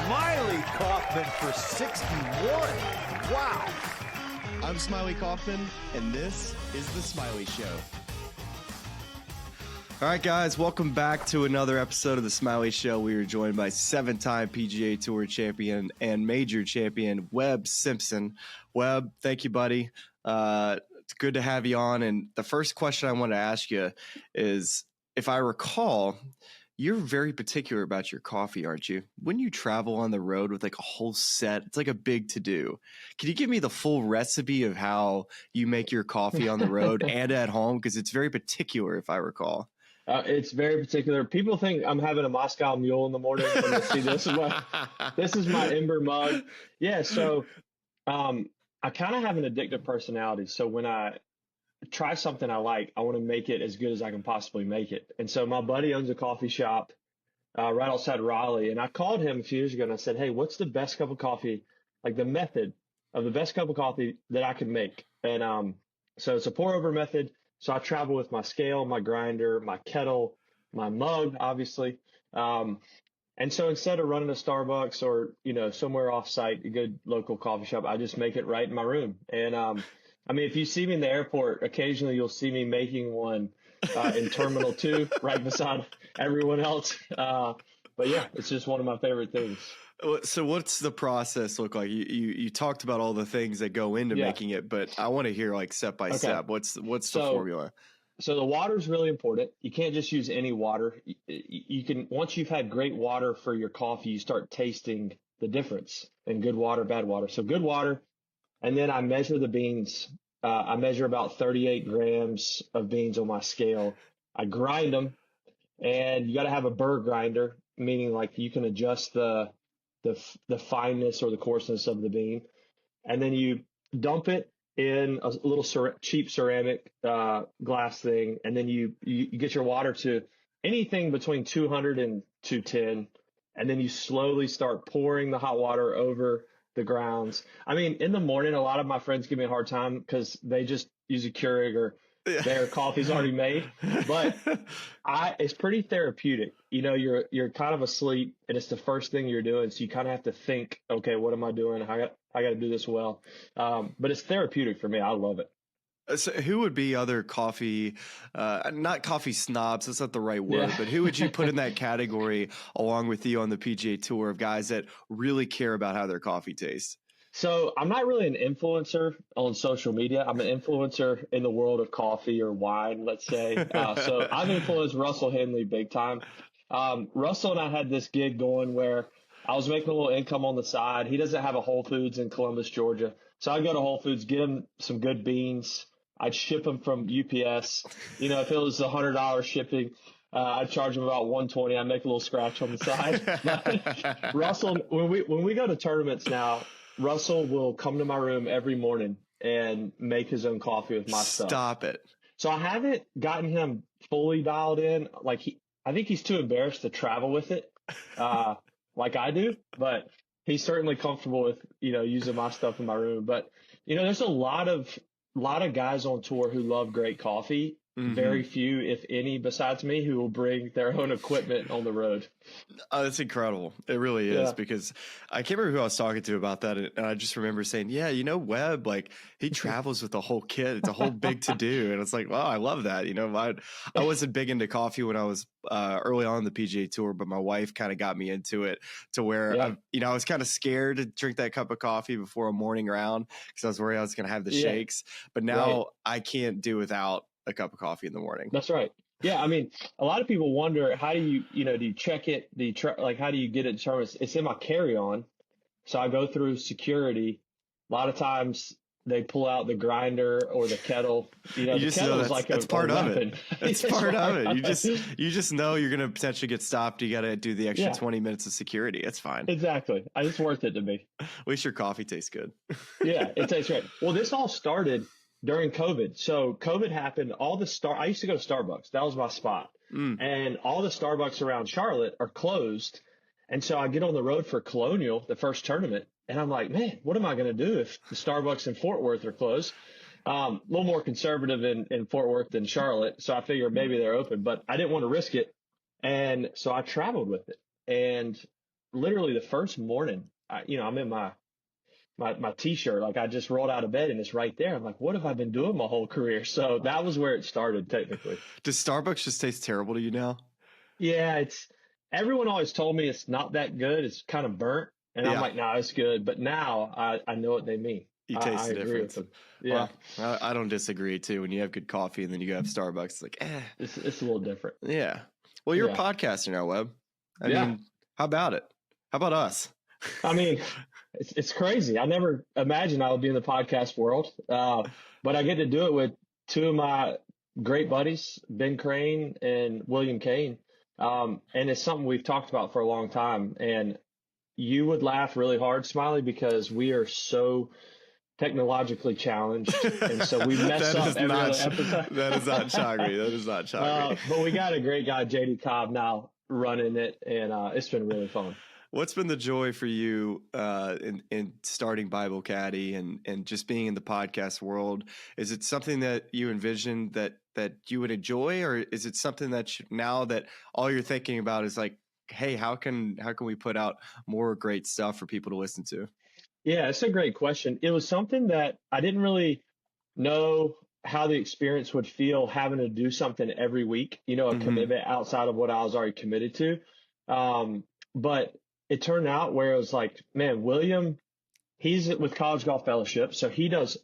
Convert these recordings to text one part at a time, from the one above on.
Smylie Kaufman for 61. Wow. I'm Smylie Kaufman, and this is The Smylie Show. All right, guys, welcome back to another episode of The Smylie Show. We are joined by seven-time PGA Tour champion and major champion, Webb Simpson. Webb, thank you, buddy. It's good to have you on. And the first question I want to ask you is, if I recall, you're very particular about your coffee, aren't you? When you travel on the road with like a whole set, it's like a big to-do. Can you give me the full recipe of how you make your coffee on the road and at home? Because it's very particular, if I recall. It's very particular. People think I'm having a Moscow Mule in the morning when they see this. This is my Ember mug. Yeah, so I kind of have an addictive personality. So when I try something I like, I want to make it as good as I can possibly make it. And so my buddy owns a coffee shop right outside Raleigh. And I called him a few years ago and I said, hey, what's the best cup of coffee, like the method of the best cup of coffee that I can make? And so it's a pour over method. So I travel with my scale, my grinder, my kettle, my mug, obviously. And so instead of running to Starbucks or, somewhere off site, a good local coffee shop, I just make it right in my room. And I mean, if you see me in the airport, occasionally you'll see me making one in Terminal 2, right beside everyone else. But yeah, it's just one of my favorite things. So what's the process look like? You talked about all the things that go into making it, but I want to hear like step by step. What's the formula? So the water is really important. You can't just use any water. You can, once you've had great water for your coffee, you start tasting the difference in good water, bad water. So good water. And then I measure the beans. I measure about 38 grams of beans on my scale. I grind them, and you got to have a burr grinder, meaning like you can adjust the fineness or the coarseness of the bean. And then you dump it in a little cheap ceramic glass thing. And then you get your water to anything between 200 and 210. And then you slowly start pouring the hot water over the grounds. I mean, in the morning, a lot of my friends give me a hard time because they just use a Keurig or their coffee's already made. But it's pretty therapeutic. You're kind of asleep and it's the first thing you're doing. So you kind of have to think, okay, what am I doing? I got to do this well. But it's therapeutic for me. I love it. So who would be other coffee, not coffee snobs, that's not the right word, but who would you put in that category along with you on the PGA Tour of guys that really care about how their coffee tastes? So I'm not really an influencer on social media. I'm an influencer in the world of coffee or wine, let's say. So I've influenced Russell Henley big time. Russell and I had this gig going where I was making a little income on the side. He doesn't have a Whole Foods in Columbus, Georgia. So I'd go to Whole Foods, get him some good beans. I'd ship them from UPS. If it was $100 shipping, I'd charge him about $120. I'd make a little scratch on the side. But Russell, when we go to tournaments now, Russell will come to my room every morning and make his own coffee with my stuff. Stop it. So I haven't gotten him fully dialed in. I think he's too embarrassed to travel with it, like I do. But he's certainly comfortable with using my stuff in my room. But there's a lot of guys on tour who love great coffee. Mm-hmm. Very few, if any, besides me, who will bring their own equipment on the road. Oh, that's incredible. It really is, because I can't remember who I was talking to about that. And I just remember saying, Webb, like he travels with the whole kit. It's a whole big to do. And it's like, wow, I love that. I wasn't big into coffee when I was early on the PGA Tour, but my wife kind of got me into it to where, I was kind of scared to drink that cup of coffee before a morning round because I was worried I was going to have the shakes. But now I can't do without a cup of coffee in the morning. That's right. Yeah. I mean, a lot of people wonder, how do you, do you check it? How do you get it determined? It's in my carry-on. So I go through security. A lot of times they pull out the grinder or the kettle. The kettle is like that's part of weapon. It. It's part of it. You just know you're going to potentially get stopped. You got to do the extra 20 minutes of security. It's fine. Exactly. It's worth it to me. At least your coffee tastes good. Yeah, it tastes great. Well, this all started during COVID. So COVID happened. I used to go to Starbucks. That was my spot. And all the Starbucks around Charlotte are closed. And so I get on the road for Colonial, the first tournament, and I'm like, man, what am I going to do if the Starbucks in Fort Worth are closed? A little more conservative in Fort Worth than Charlotte. So I figured maybe they're open, but I didn't want to risk it. And so I traveled with it. And literally the first morning, I'm in my t-shirt, like I just rolled out of bed and it's right there. I'm like, what have I been doing my whole career? So that was where it started technically. Does Starbucks just taste terrible to you now? Yeah, everyone always told me it's not that good. It's kind of burnt. And I'm like, no, it's good. But now I know what they mean. You taste I the agree with difference. them. Yeah. Well, I don't disagree too. When you have good coffee and then you go have Starbucks, it's like, It's a little different. Yeah. Well, you're a podcaster now, Webb. I mean, how about it? How about us? I mean, it's crazy. I never imagined I would be in the podcast world. But I get to do it with two of my great buddies, Ben Crane and William Kane. And it's something we've talked about for a long time. And you would laugh really hard, Smylie, because we are so technologically challenged. And so we mess up every other episode. That is not shocking. That is not shocking. But we got a great guy, JD Cobb, now running it. And it's been really fun. What's been the joy for you in starting Bible Caddy and just being in the podcast world? Is it something that you envisioned that you would enjoy, or is it something that now that all you're thinking about is like, hey, how can we put out more great stuff for people to listen to? Yeah, it's a great question. It was something that I didn't really know how the experience would feel having to do something every week, a commitment outside of what I was already committed to. But it turned out where it was like, man, William, he's with College Golf Fellowship. So he's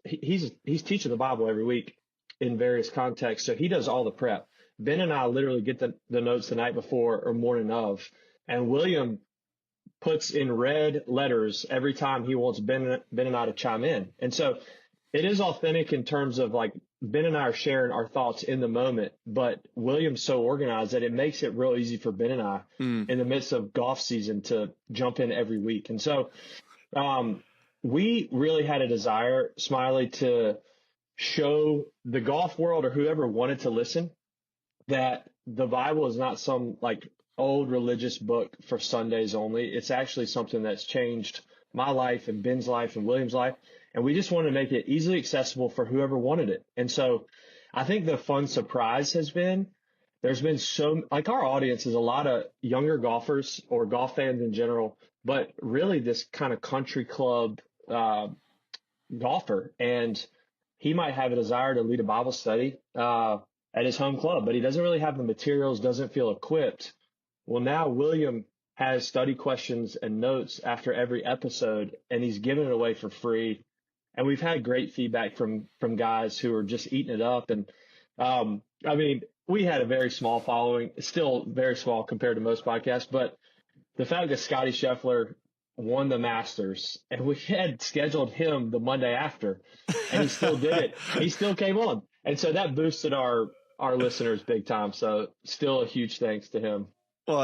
teaching the Bible every week in various contexts. So he does all the prep. Ben and I literally get the notes the night before or morning of, and William puts in red letters every time he wants Ben and I to chime in. And so it is authentic in terms of like Ben and I are sharing our thoughts in the moment, but William's so organized that it makes it real easy for Ben and I in the midst of golf season to jump in every week. And so we really had a desire, Smylie, to show the golf world or whoever wanted to listen that the Bible is not some like old religious book for Sundays only. It's actually something that's changed my life and Ben's life and William's life. And we just want to make it easily accessible for whoever wanted it. And so I think the fun surprise has been, there's been our audience is a lot of younger golfers or golf fans in general, but really this kind of country club golfer. And he might have a desire to lead a Bible study at his home club, but he doesn't really have the materials, doesn't feel equipped. Well, now William has study questions and notes after every episode, and he's giving it away for free. And we've had great feedback from guys who are just eating it up. And I mean, we had a very small following, still very small compared to most podcasts, but the fact that Scotty Scheffler won the Masters and we had scheduled him the Monday after, and he still did it. He still came on. And so that boosted our listeners big time. So still a huge thanks to him. Well,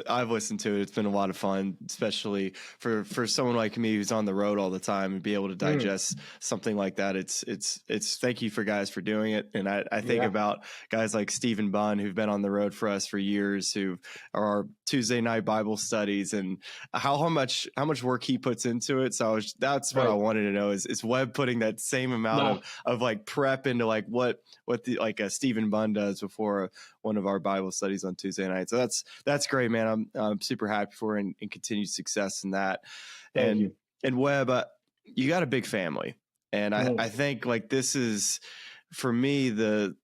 I've listened to it. It's been a lot of fun, especially for someone like me who's on the road all the time and be able to digest something like that. It's thank you for guys for doing it. And I think about guys like Stephen Bunn, who've been on the road for us for years, who are our Tuesday night Bible studies, and how much work he puts into it. So that's what I wanted to know is Webb putting that same amount of like prep into like what Stephen Bunn does before one of our Bible studies on Tuesday night. So that's great, man. I'm super happy for and continued success in that. Thank you. And Webb, you got a big family, and I think like this is for me the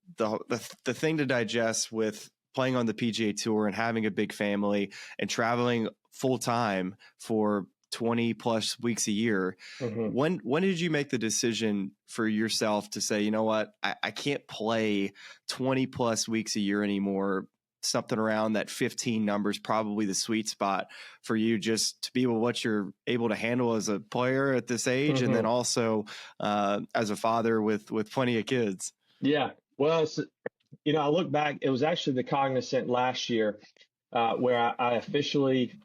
thing to digest with playing on the PGA Tour and having a big family and traveling full time for 20 plus weeks a year. When did you make the decision for yourself to say, you know what, I can't play 20 plus weeks a year anymore? Something around that 15 number is probably the sweet spot for you, just to be able what you're able to handle as a player at this age, and then also as a father with plenty of kids. Yeah. Well, I look back, it was actually the Cognizant last year where I officially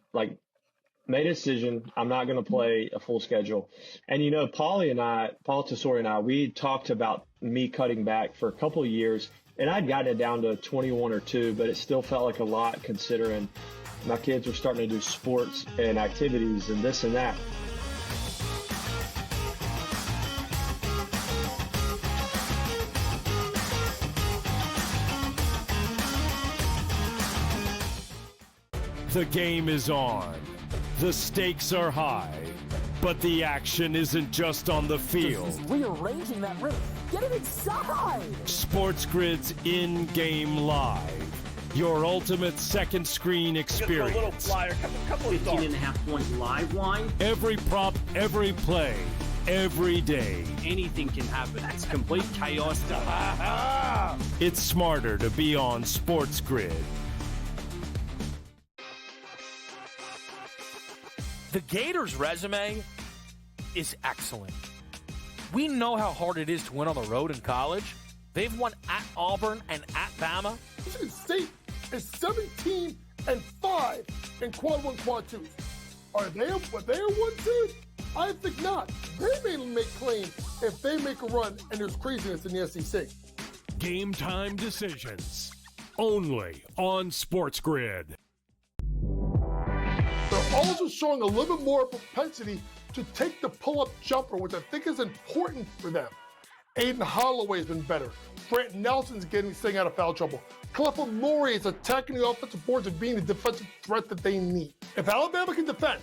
made a decision. I'm not going to play a full schedule. And, Paul Tesori and I, we talked about me cutting back for a couple of years, and I'd gotten it down to 21 or 2, but it still felt like a lot considering my kids were starting to do sports and activities and this and that. The game is on. The stakes are high, but the action isn't just on the field. He's rearranging that rim. Get it inside! SportsGrid's in-game live. Your ultimate second screen experience. Just a little flyer, couple of 15.5 point live line. Every prop, every play, every day. Anything can happen. That's complete chaos. It's smarter to be on SportsGrid. The Gators' resume is excellent. We know how hard it is to win on the road in college. They've won at Auburn and at Bama. Michigan State is 17-5 in quad one, quad twos. Are they a 1 seed? I think not. They may make claims if they make a run and there's craziness in the SEC. Game time decisions. Only on SportsGrid. They're also showing a little bit more propensity to take the pull-up jumper, which I think is important for them. Aiden Holloway's been better. Brant Nelson's staying out of foul trouble. Clifford Murray is attacking the offensive boards and being the defensive threat that they need. If Alabama can defend,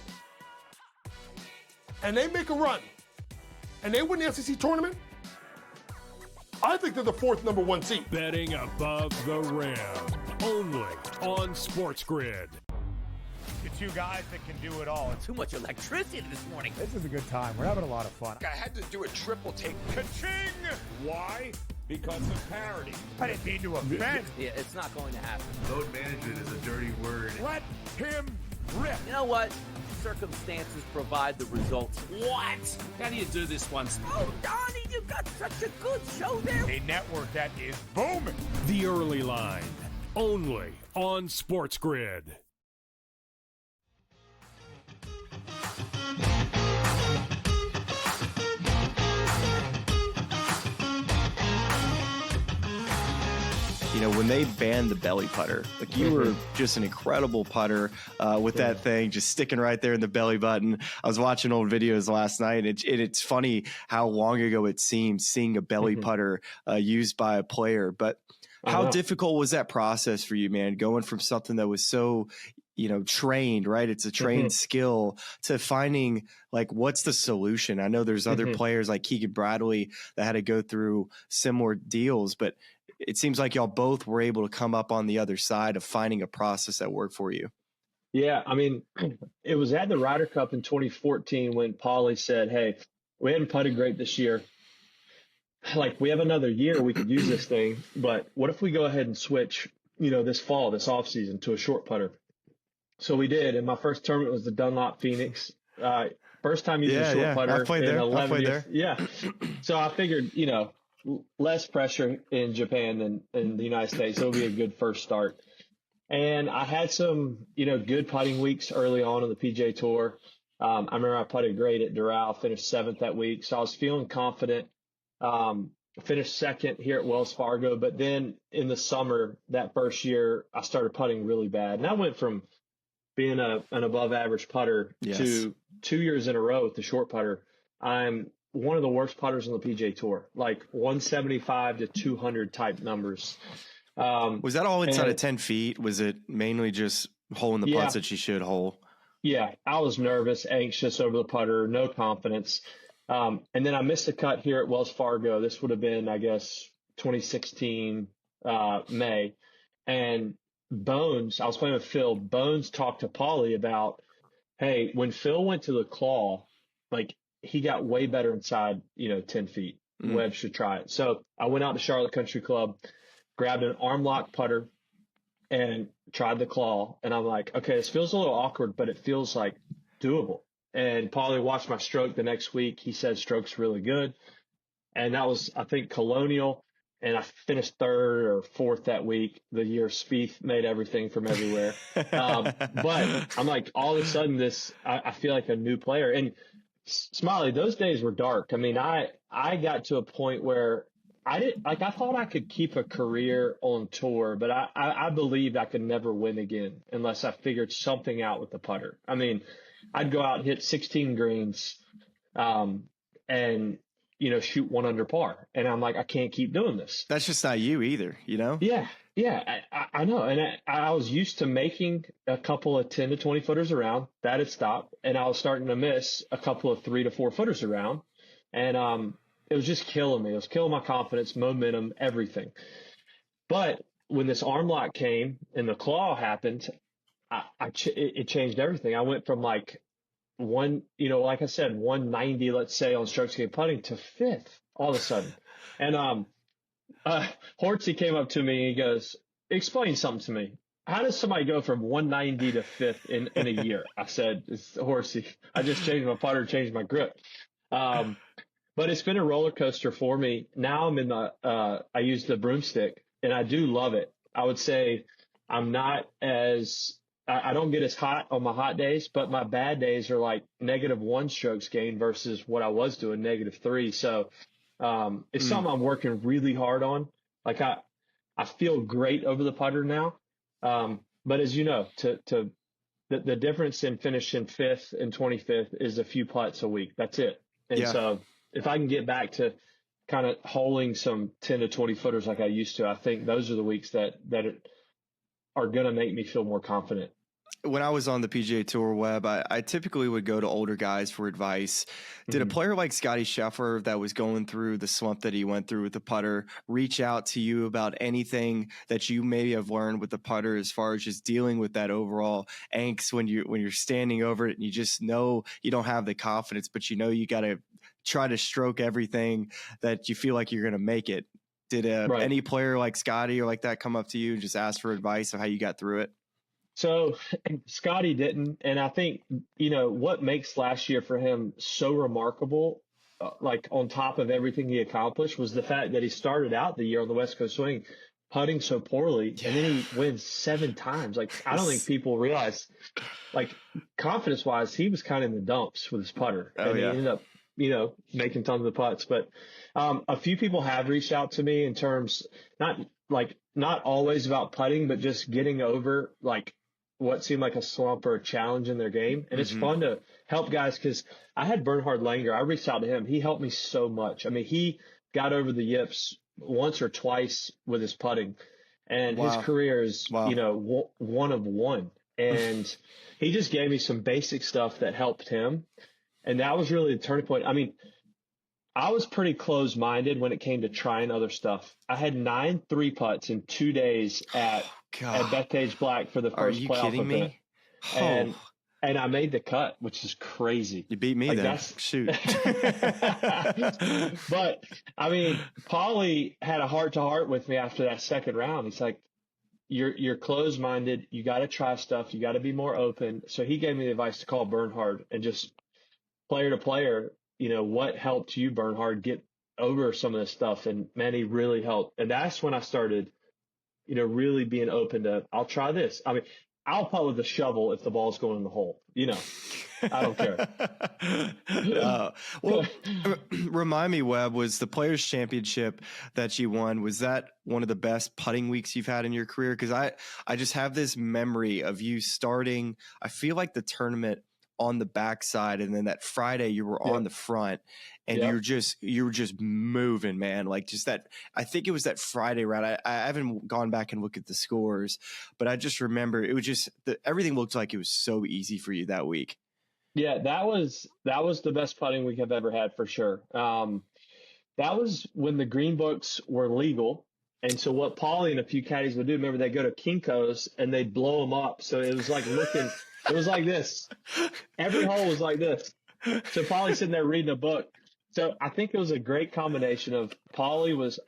and they make a run, and they win the SEC tournament, I think they're the fourth number 1 seed. Betting above the rim. Only on SportsGrid. The two guys that can do it all. Too much electricity this morning. This is a good time. We're having a lot of fun. I had to do a triple take. Ka-ching! Why? Because of parity. I didn't mean to offend. Yeah, it's not going to happen. Load management is a dirty word. Let him rip. You know what? Circumstances provide the results. What? How do you do this once? Oh, Donnie, you've got such a good show there. A network that is booming. The early line. Only on SportsGrid. You know, when they banned the belly putter, like you were just an incredible putter with that thing, just sticking right there in the belly button. I was watching old videos last night, and it's funny how long ago it seems seeing a belly putter used by a player. But how difficult was that process for you, man, going from something that was so, trained, right? It's a trained skill to finding like, what's the solution? I know there's other players like Keegan Bradley that had to go through similar deals, but it seems like y'all both were able to come up on the other side of finding a process that worked for you. Yeah, I mean, it was at the Ryder Cup in 2014 when Paulie said, hey, we hadn't putted great this year. Like, we have another year, we could use this thing, but what if we go ahead and switch, this fall, this offseason to a short putter? So we did, and my first tournament was the Dunlop Phoenix. First time using a short putter. I played there. 11 years. Yeah. So I figured, less pressure in Japan than in the United States. So it'll be a good first start. And I had some, good putting weeks early on in the PGA Tour. I remember I putted great at Doral, finished 7th that week. So I was feeling confident. Finished 2nd here at Wells Fargo. But then in the summer, that first year, I started putting really bad. And I went from being an above average putter to 2 years in a row with the short putter. I'm one of the worst putters on the PGA Tour, like 175 to 200 type numbers. Was that all inside of 10 feet? Was it mainly just holding the putts that you should hole? Yeah, I was nervous, anxious over the putter, no confidence. And then I missed a cut here at Wells Fargo. This would have been, I guess, 2016 May. And Bones, I was playing with Phil. Bones talked to Paulie about, hey, when Phil went to the claw, like, he got way better inside, 10 feet. Webb should try it. So I went out to Charlotte Country Club, grabbed an arm lock putter, and tried the claw. And I'm like, okay, this feels a little awkward, but it feels like doable. And Paulie watched my stroke the next week. He said stroke's really good. And that was, I think, Colonial. And I finished 3rd or 4th that week. The year Spieth made everything from everywhere. But I'm like, all of a sudden, I feel like a new player. And Smylie, those days were dark. I mean, I got to a point where I thought I could keep a career on tour, but I believed I could never win again unless I figured something out with the putter. I mean, I'd go out and hit 16 greens, and shoot 1 under par. And I'm like, I can't keep doing this. That's just not you either, Yeah. Yeah, I know. And I was used to making a couple of 10 to 20 footers around. That had stopped. And I was starting to miss a couple of 3 to 4 footers around. And it was just killing me. It was killing my confidence, momentum, everything. But when this arm lock came and the claw happened, it changed everything. I went from like like I said, 190, let's say, on strokes gained putting to 5th all of a sudden. And Hortsy came up to me and he goes, explain something to me. How does somebody go from 190 to 5th in a year? I said, it's Horsey. I just changed my putter, changed my grip. But it's been a roller coaster for me. Now I'm in I use the broomstick and I do love it. I would say I'm not I don't get as hot on my hot days, but my bad days are like -1 strokes gained versus what I was doing, -3. So it's something I'm working really hard on. Like I feel great over the putter now. But as you know, the difference in finishing 5th and 25th is a few putts a week. That's it. And so if I can get back to kind of holding some 10 to 20 footers like I used to, I think those are the weeks that are going to make me feel more confident. When I was on the PGA Tour, Webb, I typically would go to older guys for advice. Did a player like Scotty Scheffler that was going through the slump that he went through with the putter reach out to you about anything that you maybe have learned with the putter as far as just dealing with that overall angst when you're standing over it and you just know you don't have the confidence, but you know you got to try to stroke everything that you feel like you're going to make it? Did any player like Scotty or like that come up to you and just ask for advice of how you got through it? So Scotty didn't. And I think, what makes last year for him so remarkable, like on top of everything he accomplished, was the fact that he started out the year on the West Coast Swing putting so poorly. And then he wins 7 times. Like, I don't think people realize, like, confidence wise, he was kind of in the dumps with his putter. He ended up, making tons of putts. But a few people have reached out to me in terms, not always about putting, but just getting over like what seemed like a slump or a challenge in their game. And it's fun to help guys because I had Bernhard Langer. I reached out to him. He helped me so much. I mean, he got over the yips once or twice with his putting, and his career is, one of one. And he just gave me some basic stuff that helped him. And that was really the turning point. I mean, I was pretty closed-minded when it came to trying other stuff. I had 9 3-putts in 2 days at Bethpage Black for the first playoff event. Are you kidding me? And I made the cut, which is crazy. You beat me then. Shoot. But, I mean, Paulie had a heart-to-heart with me after that second round. He's like, you're closed-minded. You got to try stuff. You got to be more open. So he gave me the advice to call Bernhard and just player to player, what helped you, Bernhard, get over some of this stuff? And man, he really helped. And that's when I started, really being open to, I'll try this. I mean, I'll putt with a shovel if the ball's going in the hole, I don't care. Well, remind me, Webb, was the Players Championship that you won, was that one of the best putting weeks you've had in your career? Because I just have this memory of you starting, I feel like the tournament on the backside, and then that Friday you were on the front, and you were just moving, man. Like just that, I think it was that Friday round. I haven't gone back and looked at the scores, but I just remember it was just everything looked like it was so easy for you that week. Yeah, that was the best putting week I've ever had for sure. That was when the green books were legal. And so what Paulie and a few caddies would do, remember, they go to Kinko's and they'd blow them up. So it was like it was like this. Every hole was like this. So Paulie sitting there reading a book. So I think it was a great combination of Paulie was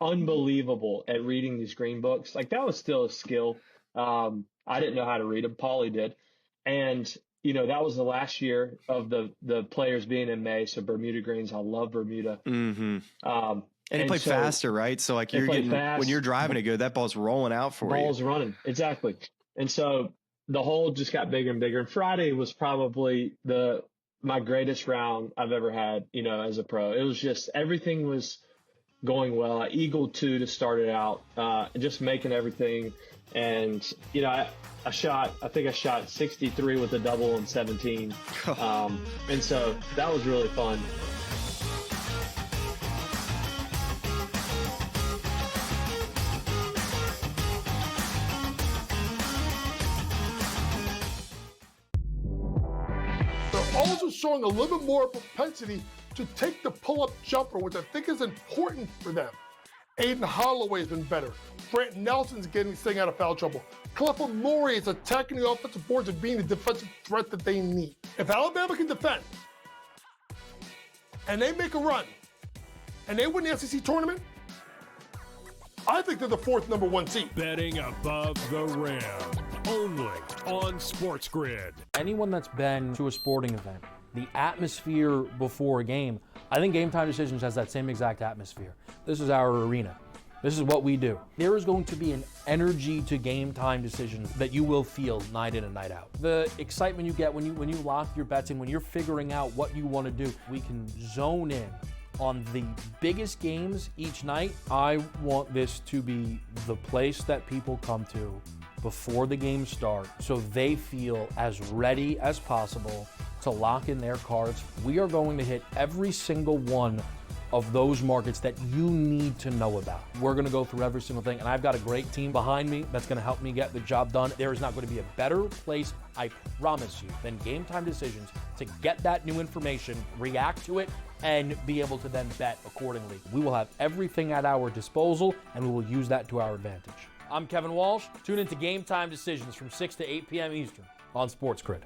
unbelievable at reading these green books. Like that was still a skill. I didn't know how to read them. Paulie did. And, that was the last year of the players being in May. So Bermuda greens, I love Bermuda. Mm-hmm. And he played faster, right? So like you're getting fast. When you're driving it good, that ball's rolling out for you. Ball's running. Exactly. And so the hole just got bigger and bigger. And Friday was probably my greatest round I've ever had, as a pro. It was just, everything was going well. I eagled 2 to start it out, just making everything. And, I think I shot 63 with a double on 17. And so that was really fun. also showing a little bit more propensity to take the pull-up jumper, which I think is important for them. Aiden Holloway's been better. Brant Nelson's getting staying out of foul trouble. Clifford Murray is attacking the offensive boards and being the defensive threat that they need. If Alabama can defend, and they make a run, and they win the SEC tournament, I think they're the fourth number one seed. Betting above the rim. Only on SportsGrid. Anyone that's been to a sporting event, the atmosphere before a game, I think Game Time Decisions has that same exact atmosphere. This is our arena. This is what we do. There is going to be an energy to Game Time Decisions that you will feel night in and night out. The excitement you get when you lock your bets in, when you're figuring out what you want to do, we can zone in on the biggest games each night. I want this to be the place that people come to before the games start so they feel as ready as possible to lock in their cards. We are going to hit every single one of those markets that you need to know about. We're gonna go through every single thing, and I've got a great team behind me that's gonna help me get the job done. There is not gonna be a better place, I promise you, than Game Time Decisions to get that new information, react to it, and be able to then bet accordingly. We will have everything at our disposal, and we will use that to our advantage. I'm Kevin Walsh. Tune into Game Time Decisions from 6 to 8 p.m. Eastern on SportsGrid.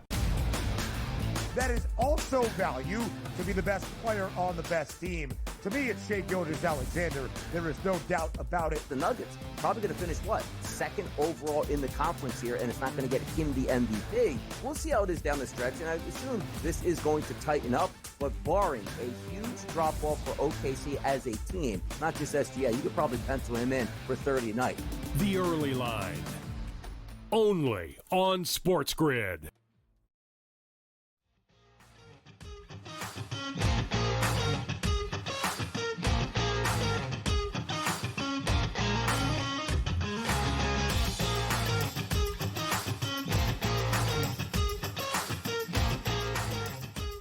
That is also value to be the best player on the best team. To me, it's Shai Gilgeous-Alexander. There is no doubt about it. The Nuggets probably going to finish, second overall in the conference here, and it's not going to get him the MVP. We'll see how it is down the stretch, and I assume this is going to tighten up, but barring a huge drop-off for OKC as a team, not just SGA, you could probably pencil him in for 30 a night. The Early Line. Only on SportsGrid.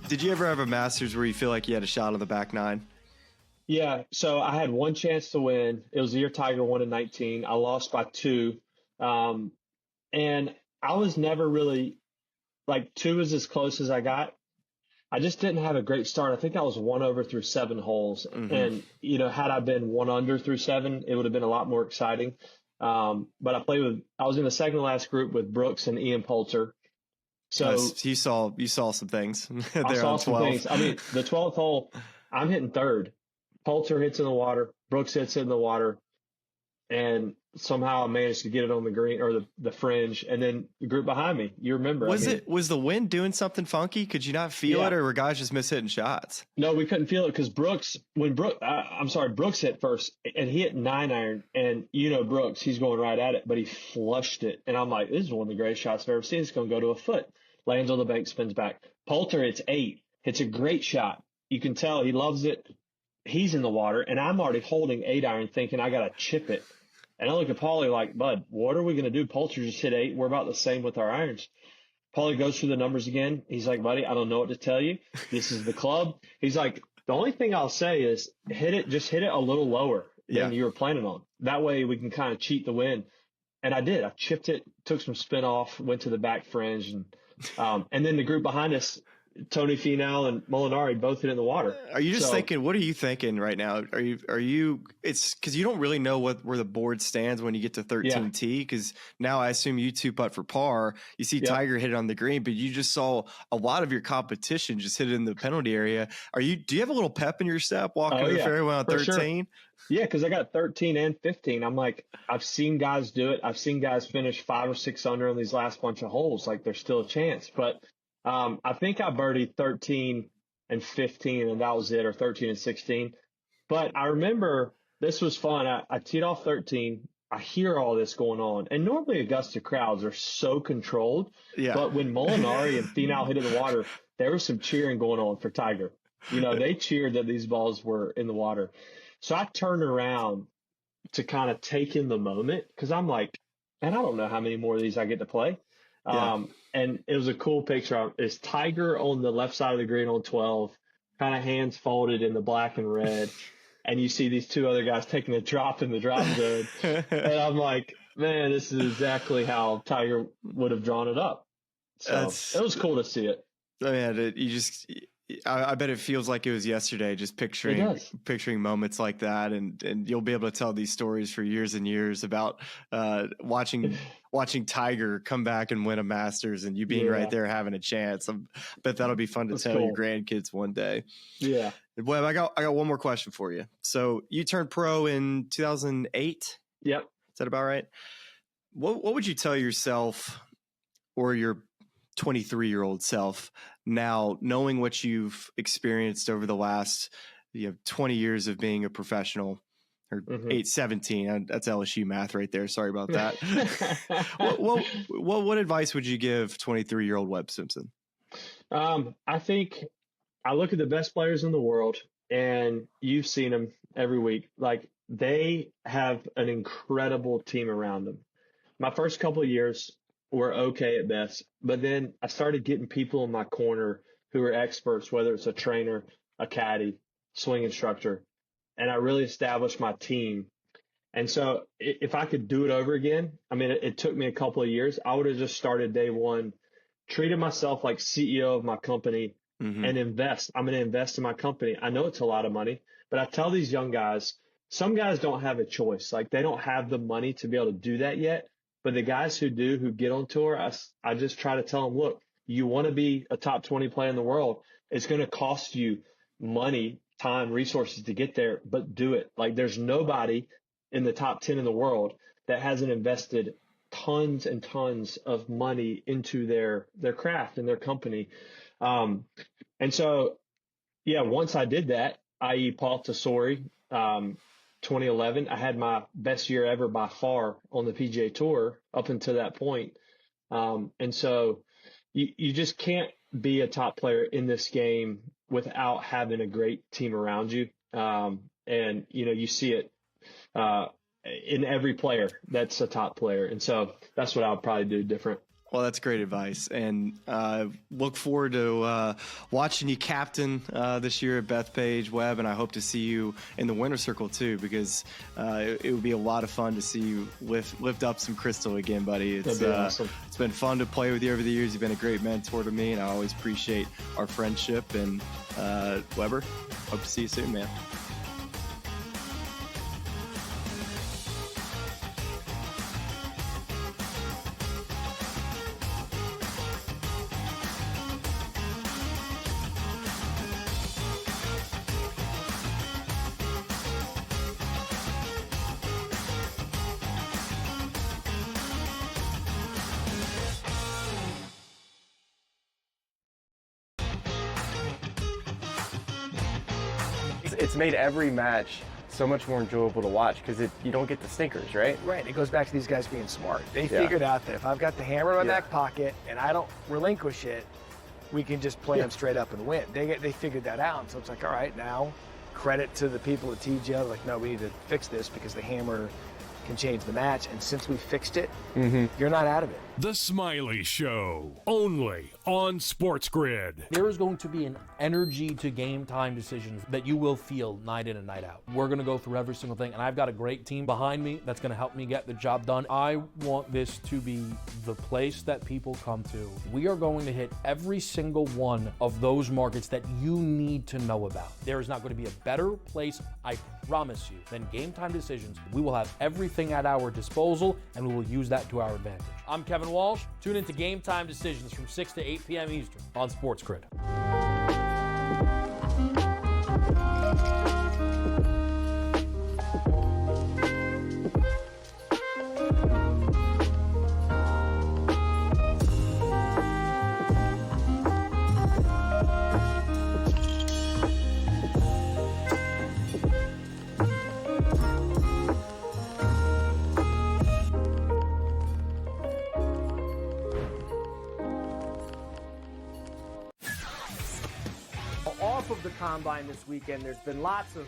Did you ever have a Masters where you feel like you had a shot on the back nine? Yeah, so I had one chance to win. It was the year Tiger won in 19. I lost by 2. And I was never really, 2 is as close as I got. I just didn't have a great start. I think I was 1 over through 7 holes. Mm-hmm. And, had I been 1 under through 7, it would have been a lot more exciting. But I was in the second to last group with Brooks and Ian Poulter. So you saw some things there. I saw on 12. some things. I mean, the 12th hole, I'm hitting third. Poulter hits in the water. Brooks hits in the water. And somehow I managed to get it on the green or the fringe, and then the group behind me. You remember? Was the wind doing something funky? Could you not feel it, or were guys just mishitting shots? No, we couldn't feel it because Brooks hit first, and he hit 9-iron, and Brooks, he's going right at it, but he flushed it, and I'm like, this is one of the greatest shots I've ever seen. It's going to go to a foot, lands on the bank, spins back. Poulter hits 8. It's a great shot. You can tell he loves it. He's in the water, and I'm already holding 8-iron, thinking I got to chip it. And I look at Paulie like, bud, what are we going to do? Poulter just hit 8. We're about the same with our irons. Paulie goes through the numbers again. He's like, buddy, I don't know what to tell you. This is the club. He's like, the only thing I'll say is just hit it a little lower than you were planning on. That way we can kind of cheat the wind. And I did. I chipped it, took some spin off, went to the back fringe. And then the group behind us, Tony Finau and Molinari both hit in the water. Are you just thinking, what are you thinking right now? Are you, it's because you don't really know where the board stands when you get to 13T, because now I assume you 2-putt for par. You see Tiger hit it on the green, but you just saw a lot of your competition just hit it in the penalty area. Do you have a little pep in your step walking the fairway on 13? Sure. Yeah, because I got 13 and 15. I'm like, I've seen guys do it. I've seen guys finish 5 or 6 under on these last bunch of holes. Like, there's still a chance. But I think I birdied 13 and 15, and that was it, or 13 and 16. But I remember this was fun. I teed off 13. I hear all this going on. And normally Augusta crowds are so controlled. Yeah. But when Molinari and Finau hit in the water, there was some cheering going on for Tiger. They cheered that these balls were in the water. So I turned around to kind of take in the moment, because I'm like, man, I don't know how many more of these I get to play. Yeah. And it was a cool picture. It's Tiger on the left side of the green on 12, kind of hands folded in the black and red. And you see these 2 other guys taking a drop in the drop zone. And I'm like, man, this is exactly how Tiger would have drawn it up. So it was cool to see it. Man, I bet it feels like it was yesterday, just picturing moments like that, and you'll be able to tell these stories for years and years about watching Tiger come back and win a Masters, and you being right there having a chance. I bet that'll be fun to tell your grandkids one day. Yeah. Webb, I got one more question for you. So you turned pro in 2008. Yep. Is that about right? What would you tell yourself or your 23-year-old self now, knowing what you've experienced over the last 20 years of being a professional, or 17? That's LSU math right there. Sorry about that. what advice would you give 23-year-old Webb Simpson? I think I look at the best players in the world, and you've seen them every week. Like, they have an incredible team around them. My first couple of years were okay at best, but then I started getting people in my corner who are experts, whether it's a trainer, a caddy, swing instructor, and I really established my team. And so if I could do it over again, I mean, it took me a couple of years. I would have just started day one, treated myself like CEO of my company, and invest. I'm going to invest in my company. I know it's a lot of money, but I tell these young guys, some guys don't have a choice. Like, they don't have the money to be able to do that yet. But the guys who do, who get on tour, I just try to tell them, look, you want to be a top 20 player in the world. It's going to cost you money, time, resources to get there, but do it. Like, there's nobody in the top 10 in the world that hasn't invested tons and tons of money into their craft and their company. And so, yeah, once I did that, i.e. Paul Tesori, 2011, I had my best year ever by far on the PGA Tour up until that point. And so you just can't be a top player in this game without having a great team around you. And, you see it in every player that's a top player. And so that's what I would probably do different. Well, that's great advice, and look forward to watching you captain this year at Bethpage, Webb, and I hope to see you in the winner's circle too, because it would be a lot of fun to see you lift up some crystal again, buddy. It's awesome. It's been fun to play with you over the years. You've been a great mentor to me, and I always appreciate our friendship. And Webber, hope to see you soon, man. It's made every match so much more enjoyable to watch because you don't get the stinkers, right? Right. It goes back to these guys being smart. They figured out that if I've got the hammer in my back pocket and I don't relinquish it, we can just play them straight up and win. They figured that out. And so it's like, all right, now credit to the people at TGL. Like, no, we need to fix this because the hammer can change the match. And since we fixed it, you're not out of it. The Smylie Show, only on SportsGrid. There is going to be an energy to game time decisions that you will feel night in and night out. We're going to go through every single thing, and I've got a great team behind me that's going to help me get the job done. I want this to be the place that people come to. We are going to hit every single one of those markets that you need to know about. There is not going to be a better place, I promise you, than Game Time Decisions. We will have everything at our disposal, and we will use that to our advantage. I'm Kevin Walsh. Tune into Game Time Decisions from 6 to 8 p.m. Eastern on SportsGrid. Off of the combine this weekend, there's been lots of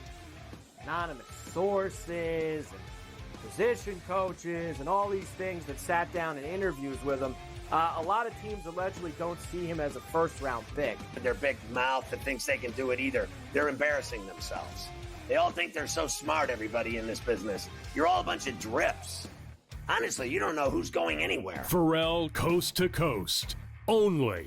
anonymous sources and position coaches and all these things that sat down in interviews with him. A lot of teams allegedly don't see him as a first-round pick. Their big mouth that thinks they can do it either. They're embarrassing themselves. They all think they're so smart, everybody in this business. You're all a bunch of drips. Honestly, you don't know who's going anywhere. Pharrell Coast to Coast, only